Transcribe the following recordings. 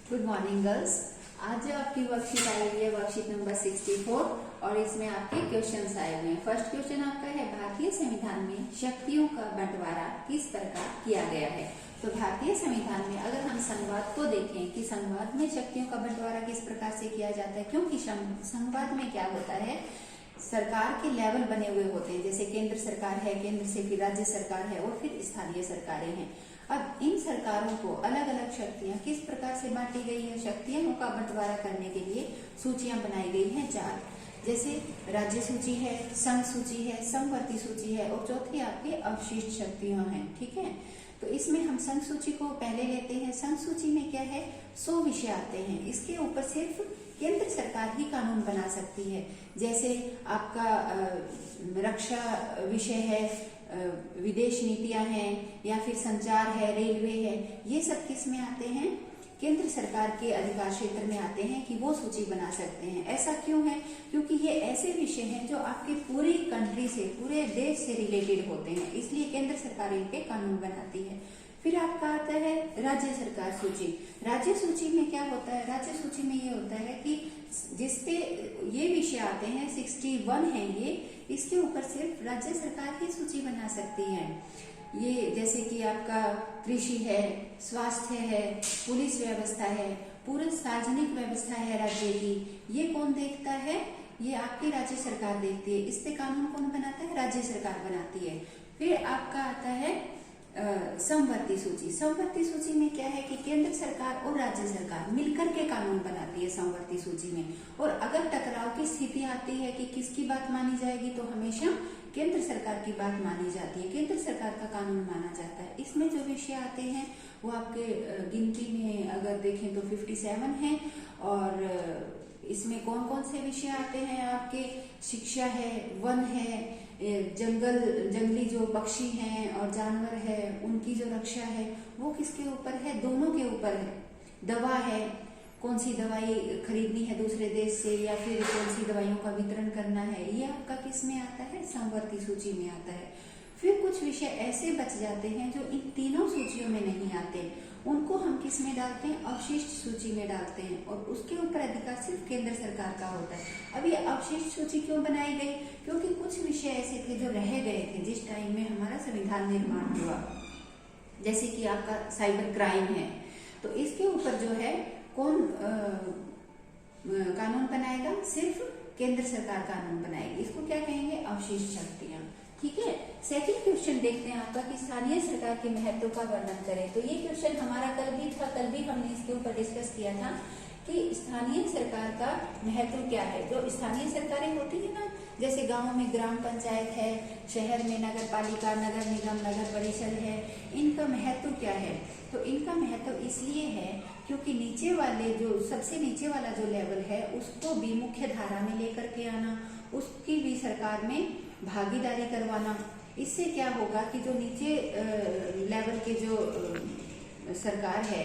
Good morning girls. आज जो आपकी वर्कशीट आई हुई है वर्कशीट नंबर 64 और इसमें आपके क्वेश्चंस आए हुए हैं। फर्स्ट क्वेश्चन आपका है भारतीय संविधान में शक्तियों का बंटवारा किस प्रकार किया गया है। तो भारतीय संविधान में अगर हम संघवाद को देखें कि संघवाद में शक्तियों का बंटवारा किस प्रकार से किया जाता है, क्योंकि संघवाद में क्या होता है, सरकार के लेवल बने हुए होते हैं। जैसे केंद्र सरकार है, केंद्र से फिर राज्य सरकार है और फिर स्थानीय सरकारें हैं। अब इन सरकारों को अलग अलग शक्तियां किस प्रकार से बांटी गई है, शक्तियों का बंटवारा करने के लिए सूचियां बनाई गई हैं 4। जैसे राज्य सूची है, संघ सूची है, समवर्ती सूची है और चौथी आपकी अवशिष्ट शक्तियां हैं। ठीक है, तो इसमें हम संघ सूची को पहले लेते हैं। संघ सूची में क्या है, 100 विषय आते हैं। इसके ऊपर सिर्फ केंद्र सरकार ही कानून बना सकती है। जैसे आपका रक्षा विषय है, विदेश नीतियां हैं या फिर संचार है, रेलवे है, ये सब किस में आते हैं, केंद्र सरकार के अधिकार क्षेत्र में आते हैं कि वो सूची बना सकते हैं। ऐसा क्यों है, क्योंकि ये ऐसे विषय हैं जो आपके पूरी कंट्री से, पूरे देश से रिलेटेड होते हैं, इसलिए केंद्र सरकार इन पे कानून बनाती है। फिर आपका आता है राज्य सरकार सूची। राज्य सूची में क्या होता है, राज्य सूची में ये होता है कि जिसपे ये विषय आते हैं 61 है ये, इसके ऊपर सिर्फ राज्य सरकार ही सूची बना सकती है। ये जैसे कि आपका कृषि है, स्वास्थ्य है, पुलिस व्यवस्था है, पूरी सार्वजनिक व्यवस्था है राज्य की, ये कौन देखता है, ये आपकी राज्य सरकार देखती है। इस पे कानून कौन बनाता है, राज्य सरकार बनाती है। फिर आपका आता है समवर्ती सूची। समवर्ती सूची में क्या है कि केंद्र सरकार और राज्य सरकार मिलकर के कानून बनाती है समवर्ती सूची में। और अगर टकराव की स्थिति आती है कि किसकी बात मानी जाएगी, तो हमेशा केंद्र सरकार की बात मानी जाती है, केंद्र सरकार का कानून माना जाता है। इसमें जो विषय आते हैं वो आपके गिनती में अगर देखें तो 57 है। और इसमें कौन कौन से विषय आते हैं आपके, शिक्षा है, वन है, जंगली जो पक्षी हैं और जानवर है उनकी जो रक्षा है वो किसके ऊपर है, दोनों के ऊपर है। दवा है, कौन सी दवाई खरीदनी है दूसरे देश से या फिर कौन सी दवाइयों का वितरण करना है, ये आपका किस में आता है, समवर्ती सूची में आता है। फिर कुछ विषय ऐसे बच जाते हैं जो इन तीनों सूचियों में नहीं आते, उनको हम किस में डालते हैं, अवशिष्ट सूची में डालते हैं और उसके ऊपर अधिकार सिर्फ केंद्र सरकार का होता है। अब ये अवशिष्ट सूची क्यों बनाई गई, क्योंकि कुछ विषय ऐसे थे जो रह गए थे जिस टाइम में हमारा संविधान निर्माण हुआ। जैसे कि आपका साइबर क्राइम है, तो इसके ऊपर जो है कौन कानून बनाएगा, सिर्फ केंद्र सरकार कानून बनाएगी। इसको क्या कहेंगे, अवशिष्ट शक्तियां। ठीक है, सेकंड क्वेश्चन देखते हैं आपका कि स्थानीय सरकार के महत्व का वर्णन करें। तो ये क्वेश्चन हमारा कल भी हमने इसके ऊपर डिस्कस किया था कि स्थानीय सरकार का महत्व क्या है। जो स्थानीय सरकारें होती है ना, जैसे गांव में ग्राम पंचायत है, शहर में नगर पालिका, नगर निगम, नगर परिषद है, इनका महत्व क्या है। तो इनका महत्व इसलिए है क्योंकि नीचे वाले जो सबसे नीचे वाला जो लेवल है उसको भी मुख्य धारा में लेकर के आना, उसकी भी सरकार में भागीदारी करवाना। इससे क्या होगा कि जो नीचे लेवल के जो सरकार है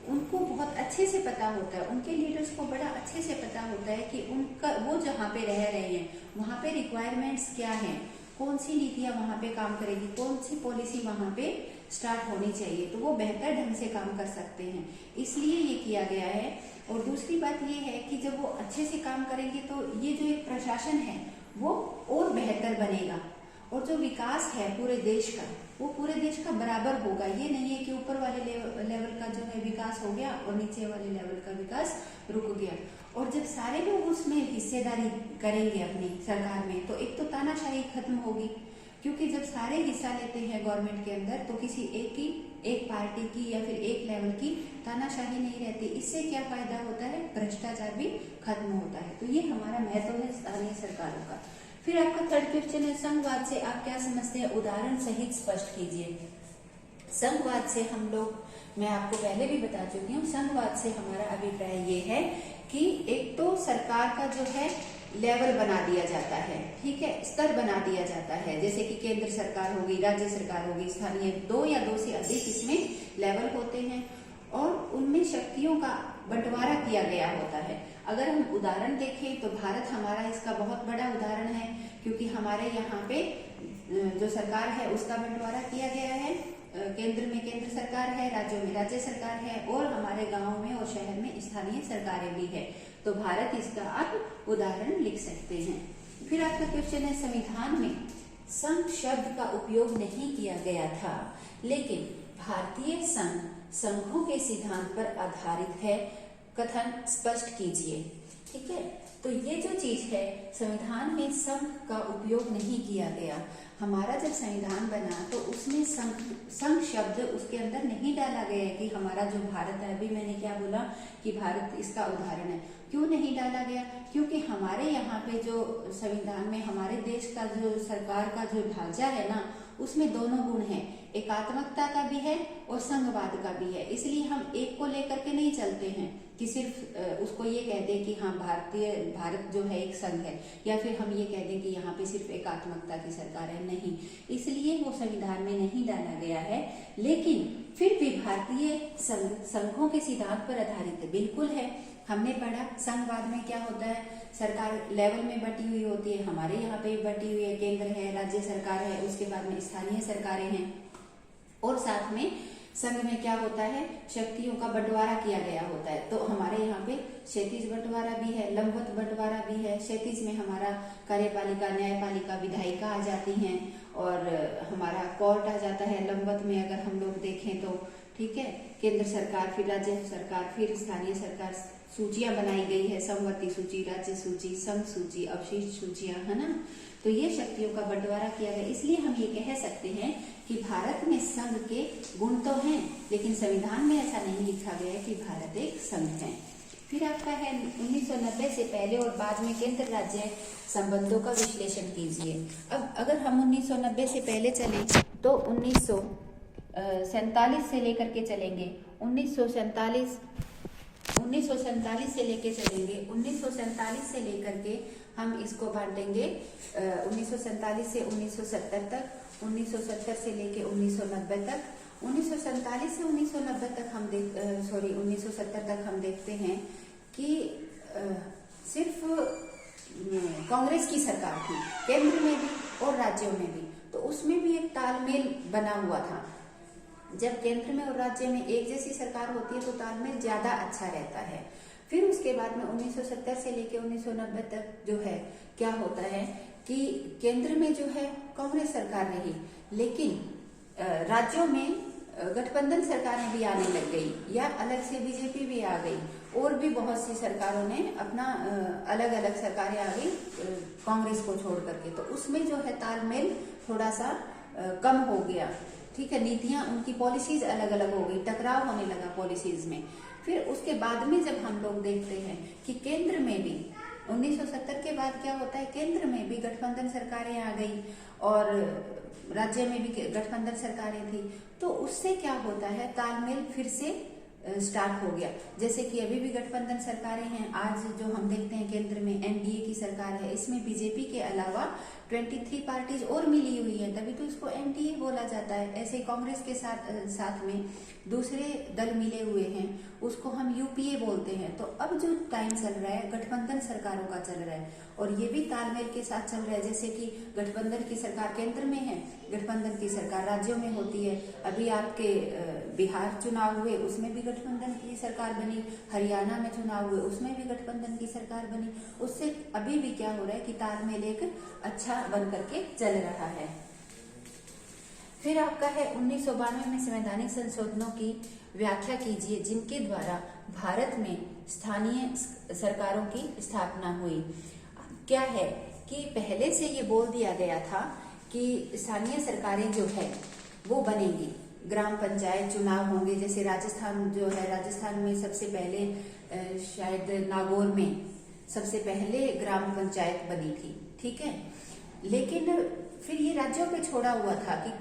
उनको बहुत अच्छे से पता होता है, उनके लीडर्स को बड़ा अच्छे से पता होता है कि उनका वो जहाँ पे रह रहे हैं वहाँ पे रिक्वायरमेंट्स क्या हैं, कौन सी नीतियां वहाँ पे काम करेगी, कौन सी पॉलिसी वहाँ पे स्टार्ट होनी चाहिए, तो वो बेहतर ढंग से काम कर सकते हैं, इसलिए ये किया गया है। और दूसरी बात ये है कि जब वो अच्छे से काम करेंगे तो ये जो एक प्रशासन है वो और बेहतर बनेगा और जो विकास है पूरे देश का वो पूरे देश का बराबर होगा। ये नहीं है कि ऊपर वाले लेवल का जो है विकास हो गया और नीचे वाले लेवल का विकास रुक गया। और जब सारे लोग उसमें हिस्सेदारी करेंगे अपनी सरकार में, तो एक तो तानाशाही खत्म होगी, क्योंकि जब सारे हिस्सा लेते हैं गवर्नमेंट के अंदर तो किसी एक पार्टी की या फिर एक लेवल की तानाशाही नहीं रहती। इससे क्या फायदा होता है, भ्रष्टाचार भी खत्म होता है। तो ये हमारा महत्व है स्थानीय सरकारों का। फिर आपका थर्ड क्वेश्चन है संघवाद से आप क्या समझते हैं, उदाहरण सहित स्पष्ट कीजिए। संघवाद से हम लोग, मैं आपको पहले भी बता चुकी हूँ, संघवाद से हमारा अभिप्राय ये है कि एक तो सरकार का जो है लेवल बना दिया जाता है, ठीक है, स्तर बना दिया जाता है। जैसे कि केंद्र सरकार होगी, राज्य सरकार होगी, स्थानीय 2 या 2 से अधिक इसमें लेवल होते हैं और उनमें शक्तियों का बंटवारा किया गया होता है। अगर हम उदाहरण देखें तो भारत हमारा इसका बहुत बड़ा उदाहरण है, क्योंकि हमारे यहाँ पे जो सरकार है उसका बंटवारा किया गया है केंद्र में केंद्र सरकार है, राज्यों में राज्य सरकार है और हमारे गांव में और शहर में स्थानीय सरकारें भी है। तो भारत इसका आप उदाहरण लिख सकते हैं। फिर आपका क्वेश्चन है, संविधान में संघ शब्द का उपयोग नहीं किया गया था, लेकिन भारतीय संघ संघों के सिद्धांत पर आधारित है, कथन स्पष्ट कीजिए। ठीक है, तो ये जो चीज है, संविधान में संघ का उपयोग नहीं किया गया। हमारा जब संविधान बना तो उसमें संघ शब्द उसके अंदर नहीं डाला गया है कि हमारा जो भारत है, अभी मैंने क्या बोला कि भारत इसका उदाहरण है। क्यों नहीं डाला गया? क्योंकि हमारे यहाँ पे जो संविधान में हमारे देश का जो सरकार का जो ढांचा है ना, उसमें दोनों गुण हैं, एकात्मकता का भी है और संघवाद का भी है। इसलिए हम एक को लेकर के नहीं चलते हैं कि सिर्फ उसको ये कह दें कि हाँ भारत जो है एक संघ है, या फिर हम ये कह दें कि यहाँ पे सिर्फ एकात्मकता की सरकार है, नहीं। इसलिए वो संविधान में नहीं डाला गया है। लेकिन फिर भी भारतीय संघों के सिद्धांत पर आधारित बिल्कुल है। हमने पढ़ा संघवाद में क्या होता है, सरकार लेवल में बटी हुई होती है, हमारे यहाँ पे बटी हुई है, केंद्र है, राज्य सरकार है, उसके बाद में स्थानीय सरकारें हैं, और साथ में संघ में क्या होता है, शक्तियों का बंटवारा किया गया होता है। तो हमारे यहाँ पे क्षैतिज बंटवारा भी है, लंबवत बंटवारा भी है। क्षैतिज में हमारा कार्यपालिका, न्यायपालिका, विधायिका आ जाती हैं और हमारा कोर्ट आ जाता है। लंबवत में अगर हम लोग देखें तो ठीक है, केंद्र सरकार, फिर राज्य सरकार, फिर स्थानीय सरकार। सूचियां बनाई गई है, समवर्ती सूची, राज्य सूची, संघ सूची, अवशिष्ट सूचियां, है ना। तो ये शक्तियों का बंटवारा किया गया। इसलिए हम ये कह सकते हैं कि भारत में संघ के गुण तो हैं, लेकिन संविधान में ऐसा नहीं लिखा गया है कि भारत एक संघ है। फिर आपका है 1990 से पहले और बाद में केंद्र राज्य संबंधों का विश्लेषण कीजिए। अब अगर हम 1990 से पहले चले तो 1947 से लेकर के चलेंगे, 1947 से लेके चलेंगे। 1947 से लेकर के हम इसको बांटेंगे 1947 से 1970 तक, 1970 से लेके 1990 तक। 1947 से 1990 तक हम 1970 तक हम देखते हैं कि सिर्फ कांग्रेस की सरकार थी, केंद्र में भी और राज्यों में भी। तो उसमें भी एक तालमेल बना हुआ था। जब केंद्र में और राज्य में एक जैसी सरकार होती है तो तालमेल ज्यादा अच्छा रहता है। फिर उसके बाद में 1970 से लेके 1990 तक जो है क्या होता है कि केंद्र में जो है कांग्रेस सरकार रही, लेकिन राज्यों में गठबंधन सरकारें भी आने लग गई, या अलग से बीजेपी भी आ गई, और भी बहुत सी सरकारों ने अपना अलग अलग सरकारें आ गई कांग्रेस को छोड़ करके। तो उसमें जो है तालमेल थोड़ा सा कम हो गया। ठीक है, नीतियां उनकी पॉलिसीज अलग अलग हो गई, टकराव होने लगा पॉलिसीज में। फिर उसके बाद में जब हम लोग देखते हैं कि केंद्र में भी 1970 के बाद क्या होता है, केंद्र में भी गठबंधन सरकारें आ गई और राज्य में भी गठबंधन सरकारें थी। तो उससे क्या होता है, तालमेल फिर से स्टार्ट हो गया। जैसे कि अभी भी गठबंधन सरकारें हैं। आज जो हम देखते हैं केंद्र में एनडीए की सरकार है, इसमें बीजेपी के अलावा 23 पार्टीज और मिली हुई है, तभी तो इसको एनडीए बोला जाता है। ऐसे कांग्रेस के साथ में दूसरे दल मिले हुए हैं, उसको हम यूपीए बोलते हैं। तो अब जो टाइम चल रहा है गठबंधन सरकारों का चल रहा है, और ये भी तालमेल के साथ चल रहा है। जैसे कि गठबंधन की सरकार केंद्र में है, गठबंधन की सरकार राज्यों में होती है। अभी आपके बिहार चुनाव हुए, उसमें भी गठबंधन की सरकार बनी, हरियाणा में चुनाव हुए, उसमें भी गठबंधन की सरकार बनी। उससे अभी भी क्या हो रहा है कि तालमेल एक अच्छा बन करके चल रहा है। फिर आपका है 1992 में संवैधानिक संशोधनों की व्याख्या कीजिए जिनके द्वारा भारत में स्थानीय सरकारों की स्थापना हुई। क्या है कि पहले से ये बोल दिया गया था कि स्थानीय सरकारें जो है वो बनेंगी, ग्राम पंचायत चुनाव होंगे। जैसे राजस्थान जो है, राजस्थान में सबसे पहले शायद नागौर में सबसे पहले ग्राम पंचायत बनी थी। ठीक है, लेकिन फिर ये राज्यों पे छोड़ा हुआ था कि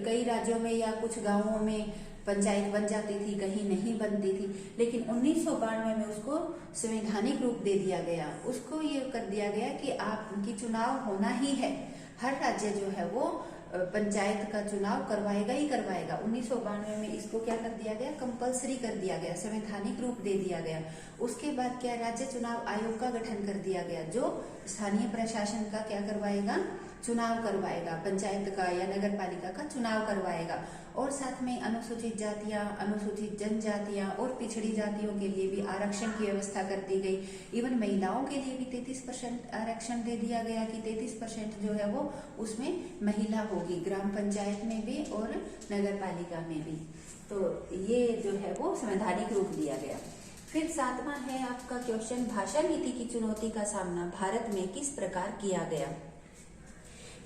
कई राज्यों में या कुछ गांवों में पंचायत बन जाती थी, कहीं नहीं बनती थी। लेकिन 1992 में उसको संवैधानिक रूप दे दिया गया। उसको ये कर दिया गया कि आपकी चुनाव होना ही है, हर राज्य जो है वो पंचायत का चुनाव करवाएगा ही करवाएगा। 1992 में इसको क्या कर दिया गया, कंपलसरी कर दिया गया, संवैधानिक रूप दे दिया गया। उसके बाद क्या, राज्य चुनाव आयोग का गठन कर दिया गया, जो स्थानीय प्रशासन का क्या करवाएगा, चुनाव करवाएगा, पंचायत का या नगर पालिका का चुनाव करवाएगा। और साथ में अनुसूचित जातियां, अनुसूचित जनजातियां और पिछड़ी जातियों के लिए भी आरक्षण की व्यवस्था कर दी गई। इवन महिलाओं के लिए भी 33% आरक्षण दे दिया गया कि 33% जो है वो उसमें महिला होगी, ग्राम पंचायत में भी और नगर पालिका में भी। तो ये जो है वो संवैधानिक रूप दिया गया। फिर 7वां है आपका क्वेश्चन, भाषा नीति की चुनौती का सामना भारत में किस प्रकार किया गया।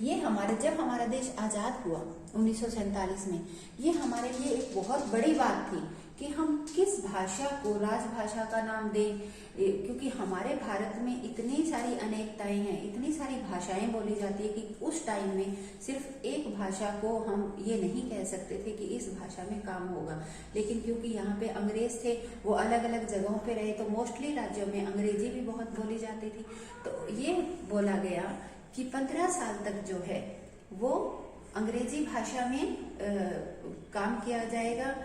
ये जब हमारा देश आजाद हुआ 1947 में, ये हमारे लिए एक बहुत बड़ी बात थी कि हम किस भाषा को राजभाषा का नाम दें, क्योंकि हमारे भारत में इतनी सारी अनेकताएं हैं, इतनी सारी भाषाएं बोली जाती है कि उस टाइम में सिर्फ एक भाषा को हम ये नहीं कह सकते थे कि इस भाषा में काम होगा। लेकिन क्योंकि यहाँ पे अंग्रेज थे, वो अलग अलग जगहों पे रहे, तो मोस्टली राज्यों में अंग्रेजी भी बहुत बोली जाती थी। तो ये बोला गया कि 15 साल तक जो है वो अंग्रेजी भाषा में काम किया जाएगा,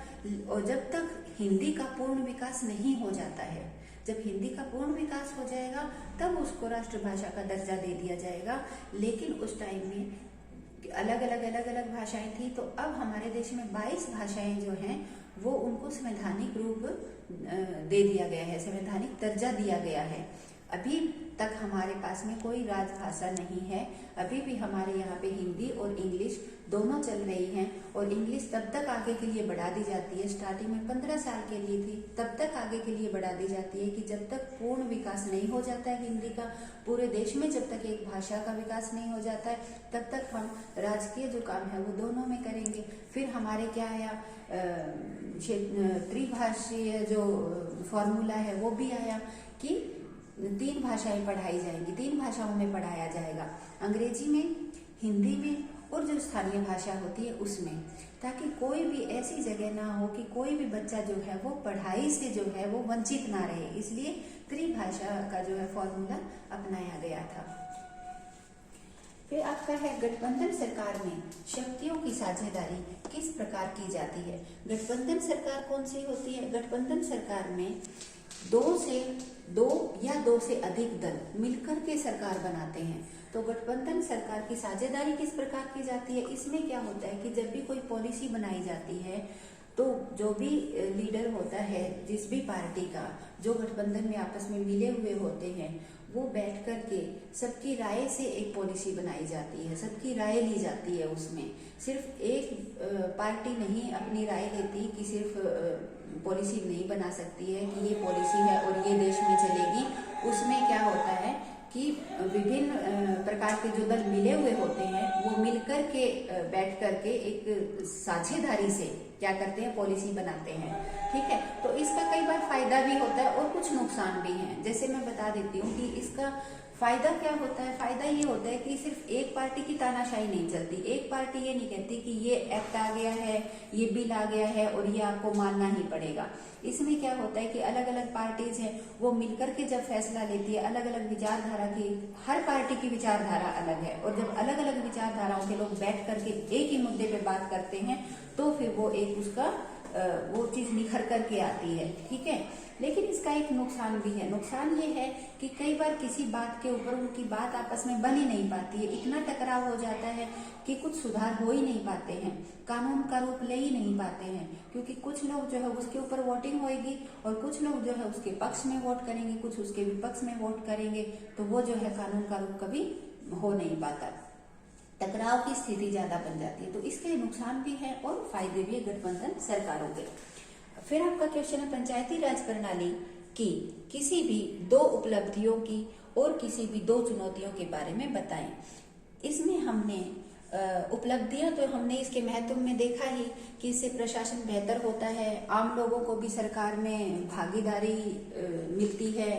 और जब तक हिंदी का पूर्ण विकास नहीं हो जाता है, जब हिंदी का पूर्ण विकास हो जाएगा तब उसको राष्ट्रभाषा का दर्जा दे दिया जाएगा। लेकिन उस टाइम में अलग अलग भाषाएं थी, तो अब हमारे देश में 22 भाषाएं जो हैं वो उनको संवैधानिक रूप दे दिया गया है, संवैधानिक दर्जा दिया गया है। अभी तक हमारे पास में कोई राजभाषा नहीं है, अभी भी हमारे यहाँ पे हिंदी और इंग्लिश दोनों चल रही हैं। और इंग्लिश तब तक आगे के लिए बढ़ा दी जाती है, स्टार्टिंग में 15 साल के लिए थी, तब तक आगे के लिए बढ़ा दी जाती है कि जब तक पूर्ण विकास नहीं हो जाता है हिंदी का पूरे देश में, जब तक एक भाषा का विकास नहीं हो जाता है, तब तक हम राजकीय जो काम है वो दोनों में करेंगे। फिर हमारे क्या आया, त्रिभाषीय जो फॉर्मूला है वो भी आया कि 3 भाषाएं पढ़ाई जाएंगी, 3 भाषाओं में पढ़ाया जाएगा, अंग्रेजी में, हिंदी में और जो स्थानीय भाषा होती है उसमें, ताकि कोई भी ऐसी जगह ना हो कि कोई भी बच्चा जो है वो पढ़ाई से जो है वो वंचित ना रहे। इसलिए त्रिभाषा का जो है फॉर्मूला अपनाया गया था। फिर आपका है, गठबंधन सरकार में शक्तियों की साझेदारी किस प्रकार की जाती है। गठबंधन सरकार कौन सी होती है? गठबंधन सरकार में 2 या 2 से अधिक दल मिलकर के सरकार बनाते हैं। तो गठबंधन सरकार की साझेदारी किस प्रकार की जाती है? इसमें क्या होता है कि जब भी कोई पॉलिसी बनाई जाती है तो जो भी लीडर होता है जिस भी पार्टी का, जो गठबंधन में आपस में मिले हुए होते हैं, वो बैठ करके सबकी राय से एक पॉलिसी बनाई जाती है, सबकी राय ली जाती है। उसमें सिर्फ एक पार्टी नहीं अपनी राय लेती कि सिर्फ पॉलिसी नहीं बना सकती है कि ये पॉलिसी है और ये देश में चलेगी। उसमें क्या होता है कि विभिन्न प्रकार के जो दल मिले हुए होते हैं वो मिलकर के बैठ करके एक साझेदारी से क्या करते हैं, पॉलिसी बनाते हैं। ठीक है, तो इसका कई बार फायदा भी होता है और कुछ नुकसान भी है। जैसे मैं बता देती हूँ कि इसका फायदा क्या होता है। फायदा ये होता है कि सिर्फ एक पार्टी की तानाशाही नहीं चलती। एक पार्टी ये नहीं कहती कि ये एक्ट आ गया है, ये बिल आ गया है और ये आपको मानना ही पड़ेगा। इसमें क्या होता है कि अलग अलग पार्टीज हैं, वो मिलकर के जब फैसला लेती है, अलग अलग विचारधारा की, हर पार्टी की विचारधारा अलग है, और जब अलग अलग विचारधाराओं के लोग बैठ करके एक ही मुद्दे पे बात करते हैं तो फिर वो एक उसका वो चीज निखर करके आती है। ठीक है, लेकिन इसका एक नुकसान भी है। नुकसान ये है कि कई बार किसी बात के ऊपर उनकी बात आपस में बन ही नहीं पाती है, इतना टकराव हो जाता है कि कुछ सुधार हो ही नहीं पाते हैं, कानून का रूप ले ही नहीं पाते हैं, क्योंकि कुछ लोग जो है उसके ऊपर वोटिंग होगी और कुछ लोग जो है उसके पक्ष में वोट करेंगे, कुछ उसके विपक्ष में वोट करेंगे, तो वो जो है कानून का रूप कभी हो नहीं पाता, टकराव की स्थिति ज्यादा बन जाती है। तो इसके नुकसान भी है और फायदे भी है गठबंधन सरकारों के। फिर आपका क्वेश्चन है, पंचायती राज प्रणाली की किसी भी 2 उपलब्धियों की और किसी भी 2 चुनौतियों के बारे में बताएं। इसमें हमने उपलब्धियां तो हमने इसके महत्व में देखा ही कि इससे प्रशासन बेहतर होता है, आम लोगों को भी सरकार में भागीदारी मिलती है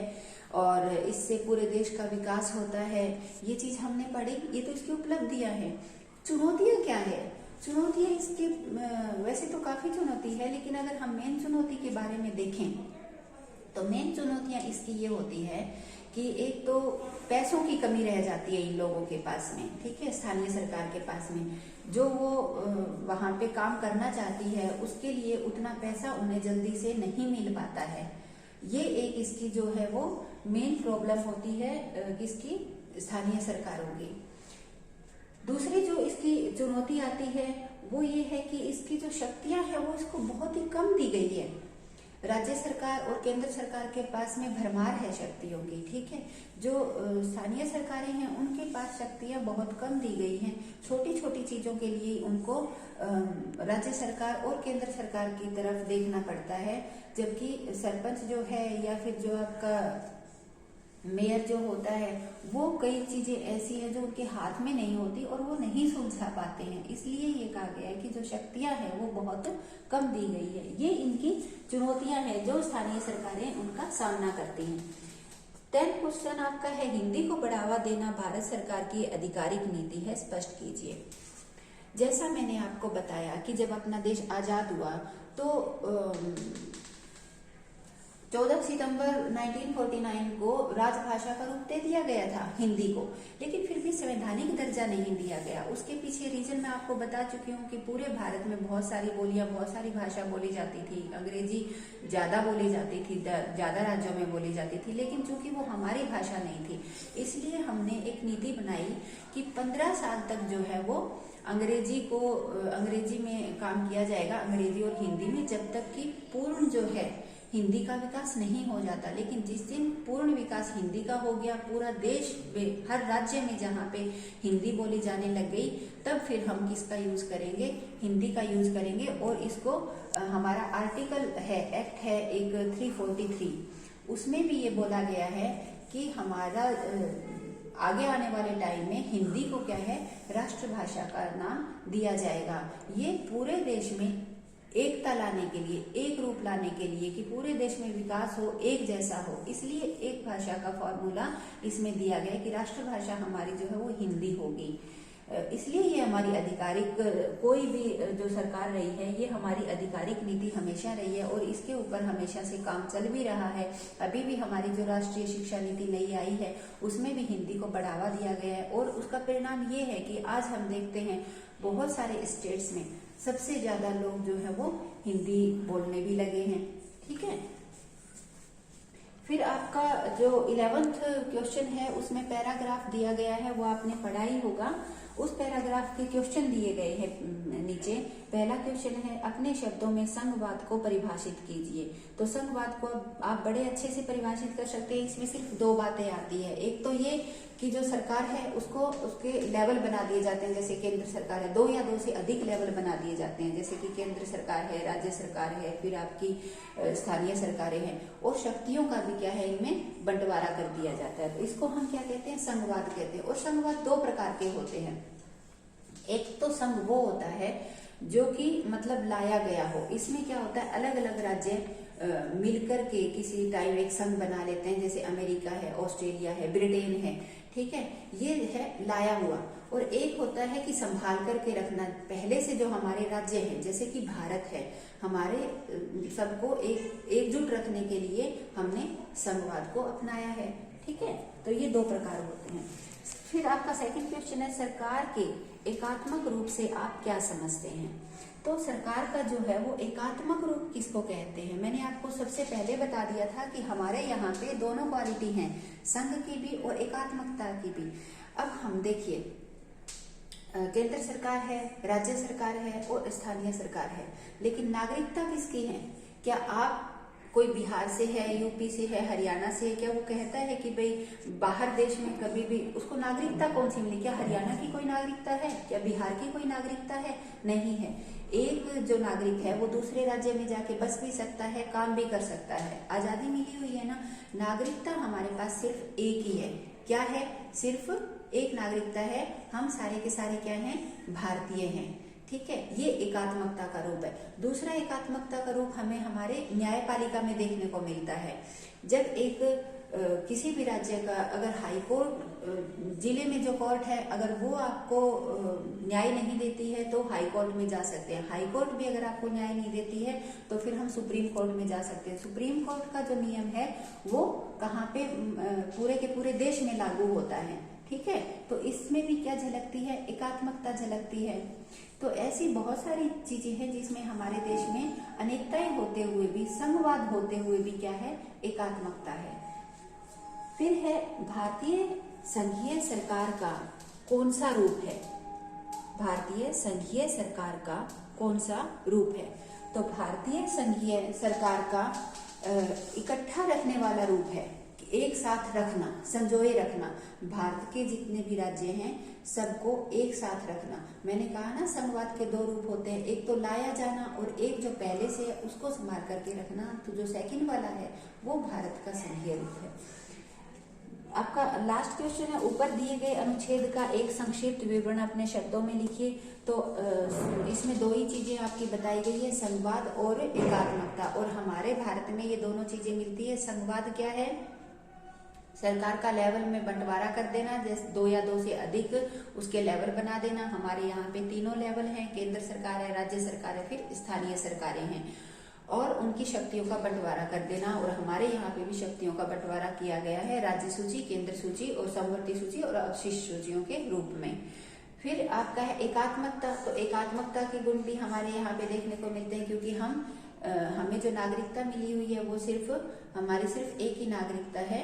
और इससे पूरे देश का विकास होता है। ये चीज हमने पढ़ी, ये तो इसकी उपलब्धियां हैं। चुनौतियां क्या है? चुनौतियां इसके वैसे तो काफी चुनौती है, लेकिन अगर हम मेन चुनौती के बारे में देखें तो मेन चुनौतियां इसकी ये होती है कि एक तो पैसों की कमी रह जाती है इन लोगों के पास में। ठीक है, स्थानीय सरकार के पास में जो वो वहां पे काम करना चाहती है उसके लिए उतना पैसा उन्हें जल्दी से नहीं मिल पाता है। ये एक इसकी जो है वो मेन प्रॉब्लम होती है किसकी, स्थानीय सरकारों की। दूसरी जो इसकी चुनौती आती है वो ये है कि इसकी जो शक्तियां हैं वो इसको बहुत ही कम दी गई है। राज्य सरकार और केंद्र सरकार के पास में भरमार है शक्तियों की, ठीक है। जो स्थानीय सरकारें हैं उनके पास शक्तियां बहुत कम दी गई हैं। छोटी छोटी चीजों के लिए उनको राज्य सरकार और केंद्र सरकार की तरफ देखना पड़ता है, जबकि सरपंच जो है या फिर जो आपका मेयर जो होता है वो कई चीजें ऐसी हैं जो उनके हाथ में नहीं होती और वो नहीं सुलझा पाते हैं। इसलिए ये कहा गया है कि जो शक्तियां हैं वो बहुत कम दी गई है। ये इनकी चुनौतियां हैं जो स्थानीय सरकारें उनका सामना करती हैं। 10th क्वेश्चन आपका है, हिंदी को बढ़ावा देना भारत सरकार की आधिकारिक नीति है, स्पष्ट कीजिए। जैसा मैंने आपको बताया कि जब अपना देश आजाद हुआ तो 14 सितंबर 1949 को राजभाषा का रूप दे दिया गया था हिंदी को, लेकिन फिर भी संवैधानिक दर्जा नहीं दिया गया। उसके पीछे रीजन मैं आपको बता चुकी हूँ कि पूरे भारत में बहुत सारी बोलियां, बहुत सारी भाषा बोली जाती थी। अंग्रेजी ज्यादा बोली जाती थी, ज्यादा राज्यों में बोली जाती थी, लेकिन चूंकि वो हमारी भाषा नहीं थी इसलिए हमने एक नीति बनाई कि 15 साल तक जो है वो अंग्रेजी में काम किया जाएगा, अंग्रेजी और हिंदी में, जब तक कि पूर्ण जो है हिंदी का विकास नहीं हो जाता। लेकिन जिस दिन पूर्ण विकास हिंदी का हो गया, पूरा देश में हर राज्य में जहाँ पे हिंदी बोली जाने लग गई, तब फिर हम किसका यूज करेंगे, हिंदी का यूज करेंगे। और इसको हमारा आर्टिकल है, एक्ट है एक 343, उसमें भी ये बोला गया है कि हमारा आगे आने वाले टाइम में हिंदी को क्या है, राष्ट्रभाषा का नाम दिया जाएगा। ये पूरे देश में एकता लाने के लिए, एक रूप लाने के लिए कि पूरे देश में विकास हो, एक जैसा हो, इसलिए एक भाषा का फॉर्मूला इसमें दिया गया कि राष्ट्रभाषा हमारी जो है वो हिंदी होगी। इसलिए ये हमारी आधिकारिक, कोई भी जो सरकार रही है ये हमारी आधिकारिक नीति हमेशा रही है और इसके ऊपर हमेशा से काम चल भी रहा है। अभी भी हमारी जो राष्ट्रीय शिक्षा नीति नई आई है उसमें भी हिंदी को बढ़ावा दिया गया है और उसका परिणाम ये है कि आज हम देखते हैं बहुत सारे स्टेट्स में सबसे ज्यादा लोग जो है वो हिंदी बोलने भी लगे हैं, ठीक है। फिर आपका जो 11th क्वेश्चन है उसमें पैराग्राफ दिया गया है, वो आपने पढ़ा ही होगा। उस पैराग्राफ के क्वेश्चन दिए गए हैं नीचे। पहला क्वेश्चन है, अपने शब्दों में संघवाद को परिभाषित कीजिए। तो संघवाद को आप बड़े अच्छे से परिभाषित कर सकते हैं। इसमें सिर्फ दो बातें आती है। एक तो ये कि जो सरकार है उसको उसके लेवल बना दिए जाते हैं, जैसे केंद्र सरकार है, 2 या 2 से अधिक लेवल बना दिए जाते हैं, जैसे कि केंद्र सरकार है, राज्य सरकार है, फिर आपकी स्थानीय सरकारें हैं, और शक्तियों का भी क्या है इनमें बंटवारा कर दिया जाता है। तो इसको हम क्या कहते हैं, संघवाद कहते हैं। और संघवाद 2 प्रकार के होते हैं। एक तो संघ वो होता है जो कि मतलब लाया गया हो। इसमें क्या होता है, अलग अलग राज्य मिलकर के किसी टाइम एक संघ बना लेते हैं, जैसे अमेरिका है, ऑस्ट्रेलिया है, ब्रिटेन है, ठीक है, ये है लाया हुआ। और एक होता है कि संभाल करके रखना, पहले से जो हमारे राज्य हैं, जैसे कि भारत है, हमारे सबको एकजुट रखने के लिए हमने संघवाद को अपनाया है, ठीक है। तो ये 2 प्रकार होते हैं। फिर आपका सेकंड क्वेश्चन है, सरकार के एकात्मक रूप से आप क्या समझते हैं। तो सरकार का जो है वो एकात्मक रूप किसको कहते हैं। मैंने आपको सबसे पहले बता दिया था कि हमारे यहाँ पे दोनों क्वालिटी हैं, संघ की भी और एकात्मकता की भी। अब हम देखिए, केंद्र सरकार है, राज्य सरकार है और स्थानीय सरकार है, लेकिन नागरिकता किसकी है। क्या आप कोई बिहार से है, यूपी से है, हरियाणा से है, क्या वो कहता है कि भाई बाहर देश में कभी भी उसको नागरिकता कौन सी मिली। क्या हरियाणा की कोई नागरिकता है, क्या बिहार की कोई नागरिकता है, नहीं है। एक जो नागरिक है वो दूसरे राज्य में जाके बस भी सकता है, काम भी कर सकता है, आजादी मिली हुई है ना। नागरिकता हमारे पास सिर्फ एक ही है। क्या है, सिर्फ एक नागरिकता है। हम सारे के सारे क्या हैं, भारतीय हैं, ठीक है। ये एकात्मकता का रूप है। दूसरा एकात्मकता का रूप हमें हमारे न्यायपालिका में देखने को मिलता है। जब एक किसी भी राज्य का अगर हाई कोर्ट, जिले में जो कोर्ट है, अगर वो आपको न्याय नहीं देती है तो हाई कोर्ट में जा सकते हैं। हाई कोर्ट भी अगर आपको न्याय नहीं देती है तो फिर हम सुप्रीम कोर्ट में जा सकते हैं। सुप्रीम कोर्ट का जो नियम है वो कहाँ पे, पूरे के पूरे देश में लागू होता है, ठीक है। तो इसमें भी क्या झलकती है, एकात्मकता झलकती है। तो ऐसी बहुत सारी चीजें हैं जिसमें हमारे देश में अनेकताएं होते हुए भी, संघवाद होते हुए भी क्या है, एकात्मकता है। फिर है, भारतीय संघीय सरकार का कौन सा रूप है। भारतीय संघीय सरकार का कौन सा रूप है? तो भारतीय संघीय सरकार का इकट्ठा रखने वाला रूप है, एक साथ रखना, संजोए रखना। भारत के जितने भी राज्य हैं सबको एक साथ रखना। मैंने कहा ना संघवाद के दो रूप होते हैं, एक तो लाया जाना और एक जो पहले से है उसको संभाल करके रखना। तो जो सेकंड वाला है वो भारत का संघीय रूप है। आपका लास्ट क्वेश्चन है, ऊपर दिए गए अनुच्छेद का एक संक्षिप्त विवरण अपने शब्दों में लिखिए। तो इसमें दो ही चीजें आपकी बताई गई है, संघवाद और एकात्मकता। और हमारे भारत में ये दोनों चीजें मिलती है। संघवाद क्या है? सरकार का लेवल में बंटवारा कर देना, जैसे 2 या 2 से अधिक उसके लेवल बना देना। हमारे यहाँ पे तीनों लेवल हैं, केंद्र सरकार है, राज्य सरकार है, फिर स्थानीय सरकारें हैं। और उनकी शक्तियों का बंटवारा कर देना। और हमारे यहाँ पे भी शक्तियों का बंटवारा किया गया है, राज्य सूची, केंद्र सूची और समवर्ती सूची और अवशिष्ट सूचियों के रूप में। फिर आपका है एकात्मकता। तो एकात्मकता के गुण भी हमारे यहाँ पे देखने को मिलते हैं, क्योंकि हमें जो नागरिकता मिली हुई है वो हमारी सिर्फ एक ही नागरिकता है,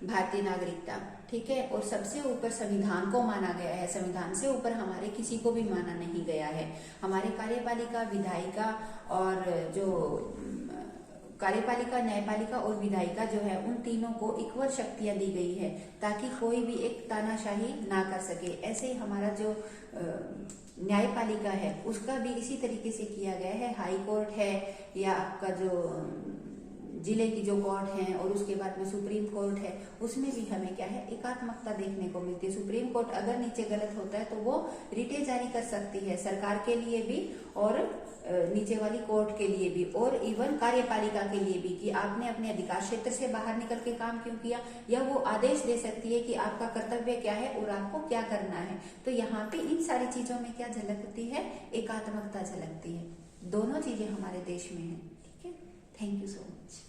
भारतीय नागरिकता, ठीक है। और सबसे ऊपर संविधान को माना गया है, संविधान से ऊपर हमारे किसी को भी माना नहीं गया है। हमारे कार्यपालिका, विधायिका और जो कार्यपालिका, न्यायपालिका और विधायिका जो है उन तीनों को इक्वल शक्तियां दी गई है, ताकि कोई भी एक तानाशाही ना कर सके। ऐसे ही हमारा जो न्यायपालिका है उसका भी इसी तरीके से किया गया है। हाई कोर्ट है या आपका जो जिले की जो कोर्ट है और उसके बाद में सुप्रीम कोर्ट है, उसमें भी हमें क्या है, एकात्मकता देखने को मिलती है। सुप्रीम कोर्ट अगर नीचे गलत होता है तो वो रिटे जारी कर सकती है, सरकार के लिए भी और नीचे वाली कोर्ट के लिए भी, और इवन कार्यपालिका के लिए भी, कि आपने अपने अधिकार क्षेत्र से बाहर निकल के काम क्यों किया, या वो आदेश दे सकती है कि आपका कर्तव्य क्या है और आपको क्या करना है। तो यहाँ पे इन सारी चीजों में क्या झलकती है, एकात्मकता झलकती है। दोनों चीजें हमारे देश में है, ठीक है। Thank you so much.